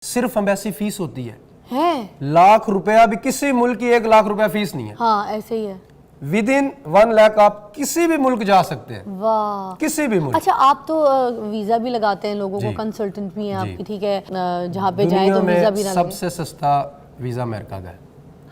सिर्फ embassy fees होती है लाख रुपया भी किसी मुल्क की 1 लाख रुपया फीस नहीं है। हाँ ऐसे ही है। विद इन 1 लाख आप किसी भी मुल्क जा सकते हैं। वाह, किसी भी मुल्क। अच्छा आप तो वीजा भी लगाते हैं लोगों को, कंसल्टेंट भी हैं आपकी, ठीक है, जहाँ पे जाए तो वीजा भी ना लगे। सबसे सस्ता वीजा अमेरिका का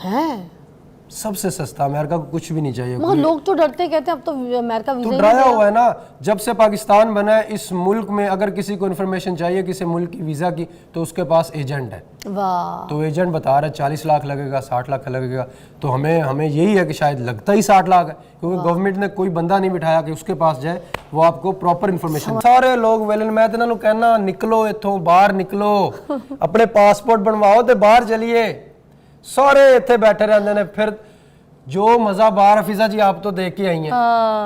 है, सबसे सस्ता। अमेरिका को कुछ भी नहीं चाहिए। मगर लोग तो डरते, कहते हैं अब तो अमेरिका वीजा तो ही डराया नहीं हुआ है ना। जब से पाकिस्तान बना है, इस मुल्क में अगर किसी को इन्फॉर्मेशन चाहिए किसी मुल्क की वीजा की, तो उसके पास एजेंट है। वाह, तो एजेंट बता रहा है 40 लाख लगेगा, 60 लाख लगेगा। तो हमें यही है कि शायद लगता ही 60 लाख है, क्योंकि गवर्नमेंट ने कोई बंदा नहीं बिठाया कि उसके पास जाए, वो आपको प्रॉपर इन्फॉर्मेशन। सारे लोग वेलन मैं तो इन्होंने कहना निकलो इथों बाहर निकलो अपने पासपोर्ट बनवाओ तो बाहर चलिए। सारे इतने बैठे रहते हैं। फिर जो मजा बाहर, फिजा जी आप तो देख के आई हैं,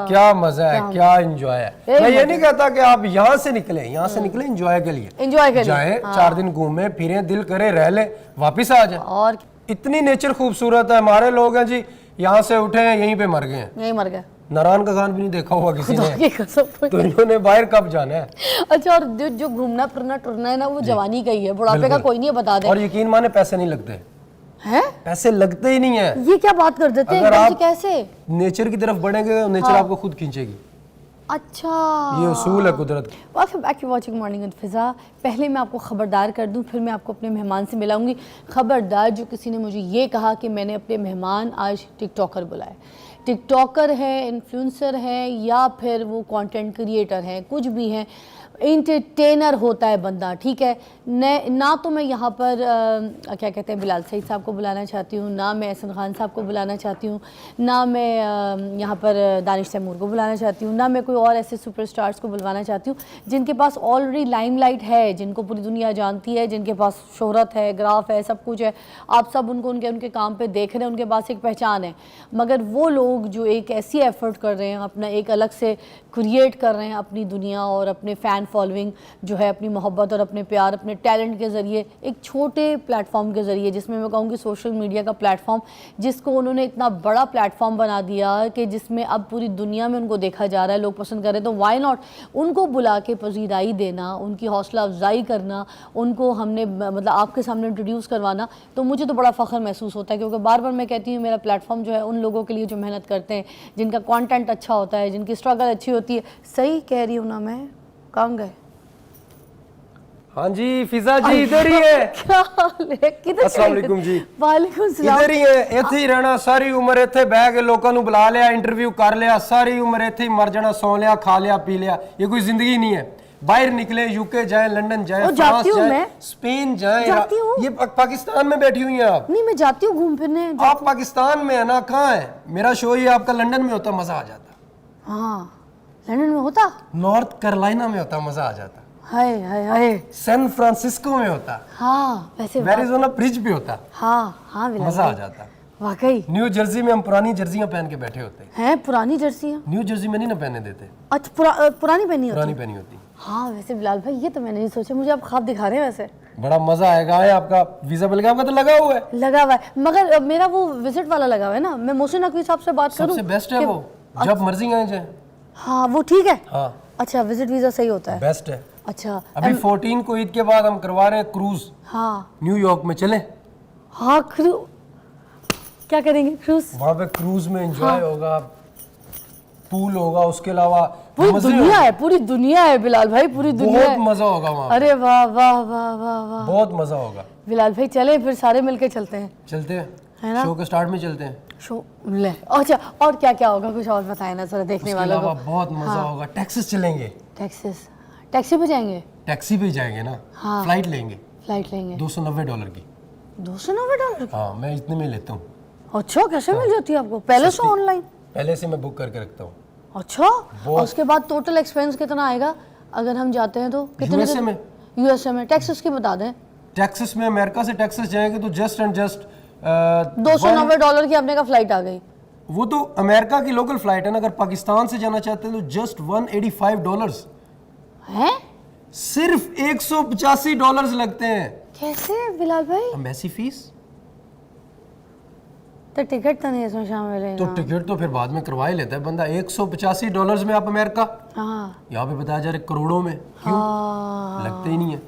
क्या मजा है, क्या एंजॉय है। मैं ये नहीं कहता कि आप यहाँ से निकले एंजॉय के लिए, जाए 4 दिन घूमे फिरे, दिल करे रह ले, वापिस आ जाए। और इतनी नेचर खूबसूरत है। हमारे लोग हैं जी, यहाँ से उठे हैं यहीं पे मर गए हैं, यही मर गए। नारायण का खान भी नहीं देखा हुआ किसी ने, तो तो इन्होंने बाहर कब जाना है। अच्छा, और जो घूमना फिरना टुरना है ना, वो जवानी का ही है, बुढ़ापे का कोई नहीं, बता दे। और यकीन माने पैसे नहीं लगते हैं, पैसे लगते ही नहीं है। ये क्या बात कर देते हैं अगर एकदम से, आप कैसे? नेचर की तरफ बढ़ेंगे, नेचर आपको खुद खींचेगी। अच्छा, ये उसूल है कुदरत का। Welcome back to watching morning with Fiza. पहले मैं आपको खबरदार कर दूं, फिर मैं आपको अपने मेहमान से मिलाऊंगी। खबरदार, जो किसी ने मुझे ये कहा कि मैंने अपने मेहमान आज टिकटॉकर बुलाए, टिकटॉकर है, इन्फ्लुएंसर है, या फिर वो कंटेंट क्रिएटर है, कुछ भी है, एंटरटेनर होता है बंदा, ठीक है। ना तो मैं यहाँ पर क्या कहते हैं बिलाल सईद साहब को बुलाना चाहती हूँ, ना मैं एहसन खान साहब को बुलाना चाहती हूँ, ना मैं यहाँ पर दानिश तैमूर को बुलाना चाहती हूँ, ना मैं कोई और ऐसे सुपरस्टार्स को बुलवाना चाहती हूँ जिनके पास ऑलरेडी लाइमलाइट है, जिनको पूरी दुनिया जानती है, जिनके पास शोहरत है, ग्राफ है, सब कुछ है। आप सब उनको उनके काम पे देख रहे हैं, उनके पास एक पहचान है। मगर वो लोग जो एक ऐसी एफर्ट कर रहे हैं, अपना एक अलग से क्रिएट कर रहे हैं अपनी दुनिया और अपने फ़ैन फॉलोइंग जो है, अपनी मोहब्बत और अपने प्यार, अपने टैलेंट के ज़रिए, एक छोटे प्लेटफॉर्म के ज़रिए, जिसमें मैं कहूँगी सोशल मीडिया का प्लेटफॉर्म, जिसको उन्होंने इतना बड़ा प्लेटफॉर्म बना दिया कि जिसमें अब पूरी दुनिया में उनको देखा जा रहा है, लोग पसंद कर रहे हैं। तो वाई नॉट उनको बुला के पजीराई देना, उनकी हौसला अफजाई करना, उनको हमने मतलब आपके सामने इंट्रोड्यूस करवाना, तो मुझे तो बड़ा फ़ख्र महसूस होता है। क्योंकि बार बार मैं कहती हूँ, मेरा प्लेटफॉर्म जो है उन लोगों के लिए जो मेहनत करते हैं, जिनका कॉन्टेंट अच्छा होता है, जिनकी स्ट्रगल अच्छी होती है। सही कह रही हूँ ना मैं? कहाँ गए? हाँ जी फिजा जी इधर ही है। क्या हाल है? किधर? अस्सलाम वालेकुम जी। वालेकुम सलाम। इधर ही है, इथे ही रहना सारी उम्र, इथे बह के लोगों को बुला लिया, इंटरव्यू कर लिया, सारी उम्र इथे ही मर जाना, सौ लिया, खा लिया, पी लिया। ये कोई जिंदगी नहीं है। बाहर निकले, यूके जाए, लंदन जाए, फ्रांस जाए, स्पेन जाए। ये पाकिस्तान में बैठी हुई हैं आप? नहीं, मैं जाती हूँ घूम फिरने। आप पाकिस्तान में है ना, कहाँ है? मेरा शो ही आपका लंदन में होता, मजा आ जाता। हाँ, लंदन में होता, नॉर्थ कैरोलिना में होता, मजा आ जाता। हाय हाय हाय, सैन फ्रांसिस्को में होता। हाँ वैसे एरिज़ोना ब्रिज पे होता। हाँ हाँ, मजा आ जाता वाकई। न्यू जर्सी में हम पुरानी जर्सियां पहन के बैठे होते हैं। पुरानी जर्सियां? न्यू जर्सी में नहीं ना पहने देते। अच्छा, पुरानी पहनी होती? पुरानी पहनी होती। हाँ वैसे बिलाल भाई, ये तो मैंने नहीं सोचा, मुझे आप ख्वाब दिखा रहे हैं। वैसे बड़ा मजा आएगा। आपका वीजा मिल गया? आपका तो लगा हुआ है। लगा हुआ है, मगर मेरा वो विजिट वाला लगा हुआ है ना। मैं मोहसिन नकवी साहब से बात करूं? सबसे बेस्ट है वो, जब मर्जी आए जाए। हाँ वो ठीक है। हाँ अच्छा, विजिट वीजा सही होता है, बेस्ट है। अच्छा, अभी 14 को ईद के बाद हम करवा रहे हैं क्रूज। हाँ न्यूयॉर्क में चले। हाँ, क्या करेंगे? क्रूज? वहाँ पे क्रूज में एंजॉय होगा, पूल होगा, उसके अलावा पूरी दुनिया है, पूरी दुनिया है बिलाल भाई, पूरी दुनिया बहुत मजा होगा वहाँ। अरे वाह वाह वाह वाह वाह, बहुत मजा होगा बिलाल भाई। चले फिर सारे मिलके चलते हैं। चलते हैं, है ना? शो के स्टार्ट में चलते हैं। शो ले, अच्छा, और क्या क्या होगा कुछ और बताए ना जरा देखने वालों को। बहुत मजा होगा। टेक्सास चलेंगे। टेक्सास? टैक्सी पे जाएंगे? टैक्सी पे जाएंगे ना। हाँ। फ्लाइट लेंगे, फ्लाइट लेंगे $290 की। $290? हाँ, मैं इतने में लेता हूँ। अच्छा, कैसे मिल जाती है आपको? पहले से ऑनलाइन? पहले से मैं बुक करके रखता हूँ। अच्छा, और उसके बाद टोटल एक्सपेंस कितना आएगा अगर हम जाते हैं तो? कितने? यूएसए में। यूएसए में। टेक्सास की बता दें। टेक्सास में, अमेरिका से टेक्सास जाएंगे तो जस्ट एंड जस्ट $290 की अपने का फ्लाइट आ गई। वो तो अमेरिका की लोकल फ्लाइट है ना। अगर पाकिस्तान से जाना चाहते हैं तो जस्ट $185 है। सिर्फ $185 लगते हैं। कैसे बिलाल भाई? एम्बेसी फीस तो टिकट तो नहीं इसमें शामिल है? तो टिकट तो फिर बाद में करवा ही लेता है बंदा। $185 में आप अमेरिका। हाँ, यहाँ पे बताया जा रहा है करोड़ों में। क्यों? लगते ही नहीं है।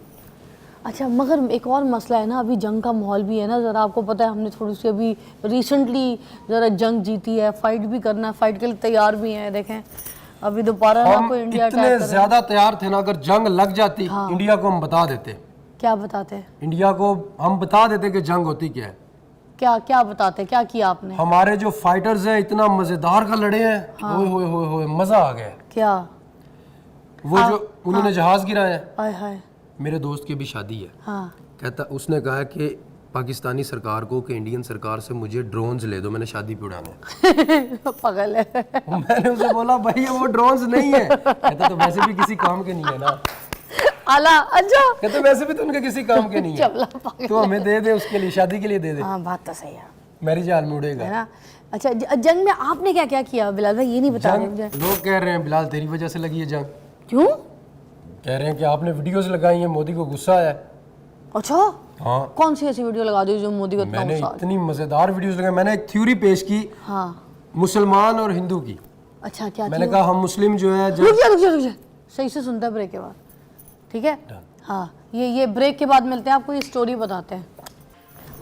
अच्छा, मगर एक और मसला है ना, अभी जंग का माहौल भी है ना ज़रा, आपको पता है हमने थोड़ी सी अभी रिसेंटली ज़रा जंग जीती है, फाइट भी करना है, फाइट के लिए तैयार भी हैं। देखें अभी दोबारा ना हम कोई इंडिया इतने अटैक कर ज्यादा तैयार थे ना, अगर जंग लग जाती इंडिया को हम बता देते। क्या बताते हैं? इंडिया को हम बता देते कि जंग होती क्या है। क्या क्या बताते, क्या किया आपने? हमारे जो फाइटर्स हैं इतना मजेदार का लड़े हैं, ओए होए होए होए, मजा आ गया। क्या वो जो उन्होंने जहाज गिराया है, हाय हाय। मेरे दोस्त की भी शादी है, हाँ कहता उसने कहा कि पाकिस्तानी सरकार को कि इंडियन सरकार से मुझे ड्रोन्स ले दो, मैंने शादी पे उड़ाने। पागल है। मैंने उसे बोला भाई वो ड्रोन्स नहीं है। कहता तो वैसे भी किसी काम के नहीं है ना। आला अच्छा। कहते वैसे भी तो उनके किसी काम के नहीं है, चबला पागल। तो हमें दे दे, उसके लिए शादी के लिए दे दे, हाँ बात तो सही है, मेरी जान में उड़ेगा है ना। अच्छा जंग में आपने क्या क्या किया बिलाल भाई, ये नहीं बता रहे मुझे। लोग कह रहे हैं बिलाल तेरी वजह से लगी है जंग। क्यों? कह रहे हैं कि आपने वीडियोस लगाई हैं, मोदी को गुस्सा आया। अच्छा हाँ, कौन सी ऐसी वीडियो लगा दी जो मोदी को इतना मैंने गुस्सा? इतनी मजेदार वीडियोस लगाई। मैंने एक थ्योरी पेश की हाँ मुसलमान और हिंदू की। अच्छा क्या मैंने थी? कहा हम मुस्लिम जो है रुक जा रुक जा रुक जा, सही से सुनता है ब्रेक के बाद, ठीक है? हाँ ये ब्रेक के बाद मिलते हैं, आपको ये स्टोरी बताते हैं।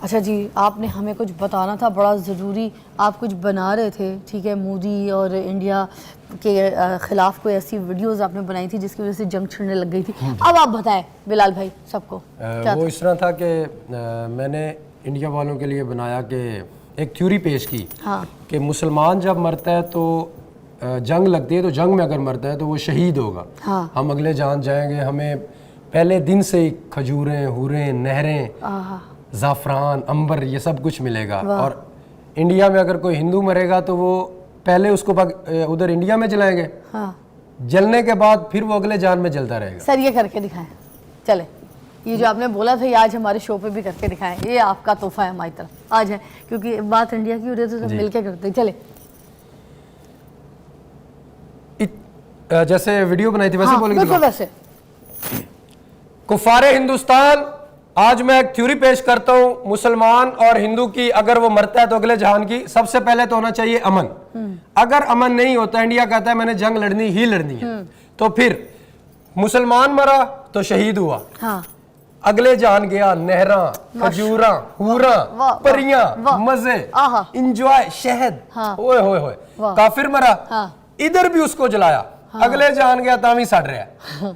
अच्छा जी, आपने हमें कुछ बताना था बड़ा ज़रूरी, आप कुछ बना रहे थे, ठीक है? मोदी और इंडिया के ख़िलाफ़ कोई ऐसी वीडियोस आपने बनाई थी जिसकी वजह से जंग छिड़ने लग गई थी। अब आप बताएं बिलाल भाई सबको क्या वो था? इस तरह था कि मैंने इंडिया वालों के लिए बनाया कि एक थ्योरी पेश की हाँ कि मुसलमान जब मरता है तो जंग लगती है, तो जंग में अगर मरता है तो वो शहीद होगा। हाँ हम अगले जान जाएंगे, हमें पहले दिन से ही खजूरें, हुरें, नहरें, आहा, ज़ाफ़रान, अंबर, ये सब कुछ मिलेगा। और इंडिया में अगर कोई हिंदू मरेगा तो वो पहले उसको उधर इंडिया में जलाएंगे, हाँ जलने के बाद फिर वो अगले जान में जलता रहेगा। सर ये करके दिखाएं, चले ये जो आपने बोला था ये आज हमारे शो पे भी करके दिखाएं, ये आपका तोहफा है हमारी तरफ आज है, क्योंकि बात इंडिया की हो रही है तो सब मिलके करते हैं। चले जैसे वीडियो बनाई थी वैसे हाँ, बोलेंगे। बिल्कुल वैसे। कुफारे हिंदुस्तान, आज मैं एक थ्योरी पेश करता हूँ मुसलमान और हिंदू की, अगर वो मरता है तो अगले जहान की। सबसे पहले तो होना चाहिए अमन। अगर अमन नहीं होता, इंडिया कहता है मैंने जंग लड़नी ही लड़नी है, तो फिर मुसलमान मरा तो शहीद हुआ, हाँ अगले जान गया नहरा, खजूरा, हूरा, परियां, मजे, आहा, इंजॉय, शहद, हाँ, ओए होए होए। काफिर मरा, हाँ, इधर भी उसको जलाया, अगले जान गया तावी सड़ रहा,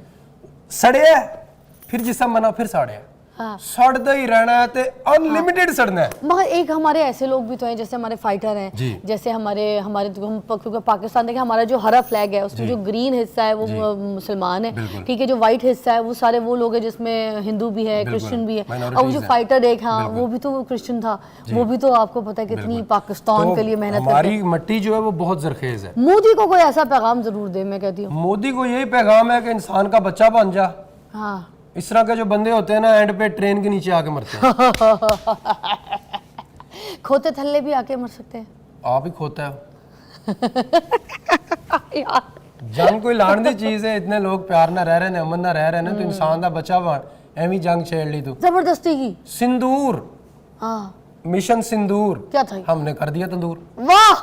सड़े फिर जिसम बना फिर साड़े, हाँ। सड़दा ही रहना है, ते अनलिमिटेड सड़ना है। मगर एक हमारे ऐसे लोग भी तो हैं, जैसे हमारे फाइटर हैं, जी। जैसे हमारे तो हम क्योंकि पाकिस्तान देखें, हमारा जो हरा फ्लैग है उसमें जो ग्रीन हिस्सा है वो मुसलमान है, ठीक है? जो वाइट हिस्सा है वो सारे वो लोग हैं जिसमें हिंदू भी है, क्रिश्चियन भी है। और वो जो फाइटर एक, हाँ वो भी तो क्रिश्चियन था, वो भी तो आपको पता है कितनी पाकिस्तान के लिए मेहनत करते हैं। हमारी मट्टी जो है वो बहुत जरखेज है। मोदी को कोई ऐसा पैगाम जरूर दे, मैं कहती हूँ मोदी को यही पैगाम है कि इंसान का बच्चा बन जा। हाँ इस तरह के जो बंदे होते हैं ना, एंड पे ट्रेन के नीचे आके मरते हैं। खोते थल्ले भी आके मर सकते हैं। आप ही खोता है। यार जंग कोई लाने दी चीज है, इतने लोग प्यार ना रह रहे ने, अमन ना रह रहे ने, तो इंसान का बच्चा बन एवं जंग छेड़ ली। तू जबरदस्ती की। सिंदूर, हाँ मिशन सिंदूर क्या था? हमने कर दिया तंदूर। वाह,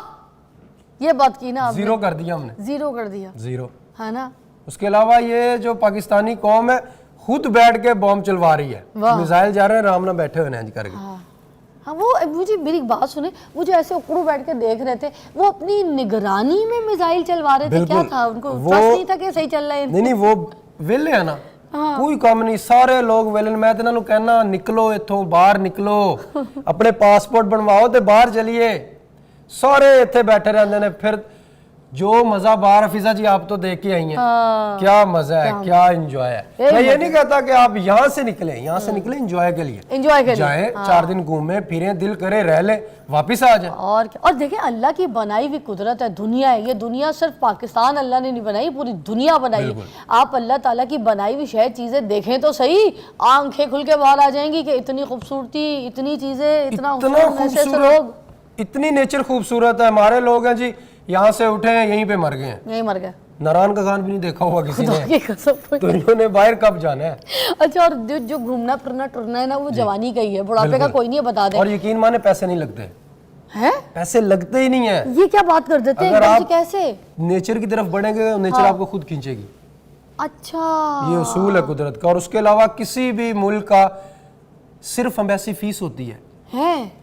ये बात की ना आपने, जीरो कर दिया हमने, जीरो कर दिया, जीरो। है ना? उसके अलावा ये जो पाकिस्तानी कौम है खुद बैठ के बॉम्ब चलवा रही है, मिसाइल जा रहे हैं, आराम ना बैठे हुए हैं करके। हाँ वो मुझे मेरी बात सुने, वो जो ऐसे उकड़ू बैठ के देख रहे थे, वो अपनी निगरानी में मिसाइल चलवा रहे थे, क्या था? उनको ट्रस्ट नहीं था कि सही चल रहा है? नहीं वो वेले है ना, कोई काम नहीं, सारे लोग वेले। मैं तो इन्होंने कहना निकलो इथों बाहर निकलो, अपने पासपोर्ट बनवाओ ते बाहर चलिए। सारे इत्थे बैठे रहते ने। फिर जो मजा बाहर, हफीजा जी आप तो देख के आई हैं, क्या मजा है, क्या एंजॉय है। मैं ये नहीं कहता कि आप यहाँ से निकले, यहाँ से निकले एंजॉय के लिए, एंजॉय के जाए, 4 दिन घूमे फिरे, दिल करे रह ले, वापिस आ जाए। और क्या? और देखें अल्लाह की बनाई हुई कुदरत है, दुनिया है ये। दुनिया सिर्फ पाकिस्तान अल्लाह ने नहीं बनाई, पूरी दुनिया बनाई है। आप अल्लाह ताला की बनाई हुई शायद चीजें देखें तो सही, आंखें खुल के बाहर आ जाएंगी कि इतनी खूबसूरती, इतनी चीजें, इतना खूबसूरत, इतनी नेचर खूबसूरत है। हमारे लोग हैं जी, यहाँ से उठे हैं यहीं पे मर गए हैं, यहीं मर गए। नारायण का खान भी नहीं देखा होगा किसी ने, तो तो इन्होंने बाहर कब जाना है। अच्छा, और जो घूमना फिरना टुरना है ना, वो जवानी का ही है, बुढ़ापे का कोई नहीं है, बता दे। और यकीन माने पैसे नहीं लगते हैं, पैसे लगते ही नहीं है। ये क्या बात कर देते हैं? अगर आप कैसे नेचर की तरफ बढ़ेंगे, नेचर आपको खुद खींचेगी। अच्छा, ये उसूल है कुदरत का। और उसके अलावा किसी भी मुल्क का सिर्फ एम्बेसी फीस होती है,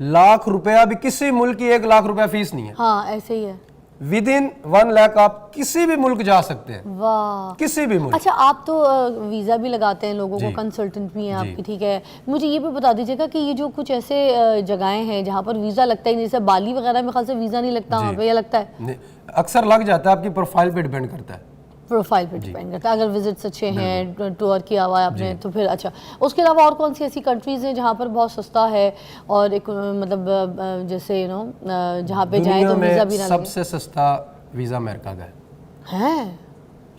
लाख रुपया भी किसी मुल्क की 1 लाख रुपया फीस नहीं है। हाँ ऐसे ही है। विद इन 1 लाख आप किसी भी मुल्क जा सकते हैं, वाह। किसी भी मुल्क। अच्छा, आप तो वीज़ा भी लगाते हैं लोगों को, कंसल्टेंट भी हैं आपकी, ठीक है। मुझे ये भी बता दीजिएगा कि ये जो कुछ ऐसे जगहें हैं जहाँ पर वीज़ा लगता है, जैसे बाली वगैरह में खास से वीज़ा नहीं लगता वहाँ पे, या लगता है? अक्सर लग जाता है, आपकी प्रोफाइल पे डिपेंड करता है। प्रोफाइल पे डिपेंड करता है। अगर विजिट्स अच्छे हैं, टूर किया हुआ है आपने, तो फिर अच्छा। उसके अलावा और कौन सी ऐसी कंट्रीज़ हैं जहाँ पर बहुत सस्ता है और एक मतलब जैसे जहाँ पे जाए तो वीज़ा भी ना लगे? सबसे सस्ता वीज़ा अमेरिका का है।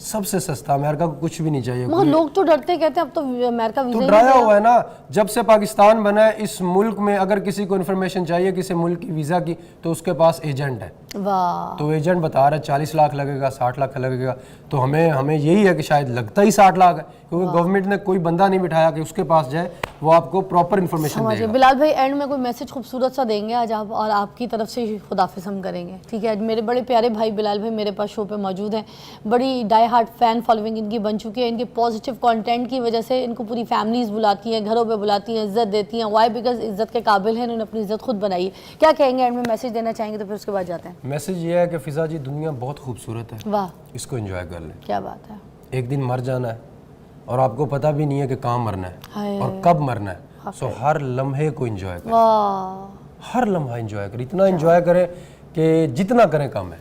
सबसे सस्ता। अमेरिका को कुछ भी नहीं चाहिए। मगर लोग तो डरते कहते हैं अब तो अमेरिका वीज़ा तो ही डराया नहीं हुआ है ना। जब से पाकिस्तान बना है, इस मुल्क में अगर किसी को इन्फॉर्मेशन चाहिए किसी मुल्क की वीज़ा की, तो उसके पास एजेंट है। वाह। तो एजेंट बता रहा है 40 लाख लगेगा, 60 लाख लगेगा। तो हमें यही है कि शायद लगता ही 60 लाख है, क्योंकि गवर्नमेंट ने कोई बंदा नहीं बिठाया कि उसके पास जाए, वो आपको प्रॉपर इन्फॉर्मेशन देगा। बिलाल भाई, एंड में कोई मैसेज खूबसूरत सा देंगे आज आप, और आपकी तरफ से खुदाफिज हम करेंगे, ठीक है। मेरे बड़े प्यारे भाई बिलाल भाई मेरे पास शो पे मौजूद हैं। बड़ी डाई हार्ट फ़ैन फॉलोइंग इनकी बन चुकी है। इनके पॉजिटिव कंटेंट की वजह से इनको पूरी फैमिलीज़ बुलाती हैं, घरों पे बुलाती हैं, इज्जत देती हैं। वाई? बिकॉज इज्जत के काबिल हैं, इन्होंने अपनी इज्जत खुद बनाई है। क्या कहेंगे एंड में, मैसेज देना चाहेंगे तो फिर उसके बाद जाते हैं। मैसेज ये है कि फ़िज़ा जी, दुनिया बहुत खूबसूरत है, वाह, इसको एंजॉय कर लें। क्या बात है। एक दिन मर जाना है और आपको पता भी नहीं है कि कहाँ मरना है हाय। और कब मरना है। सो हर लम्हे को एंजॉय करें, वाह, हर लम्हा एंजॉय करें। इतना एंजॉय करें कि जितना करें कम है।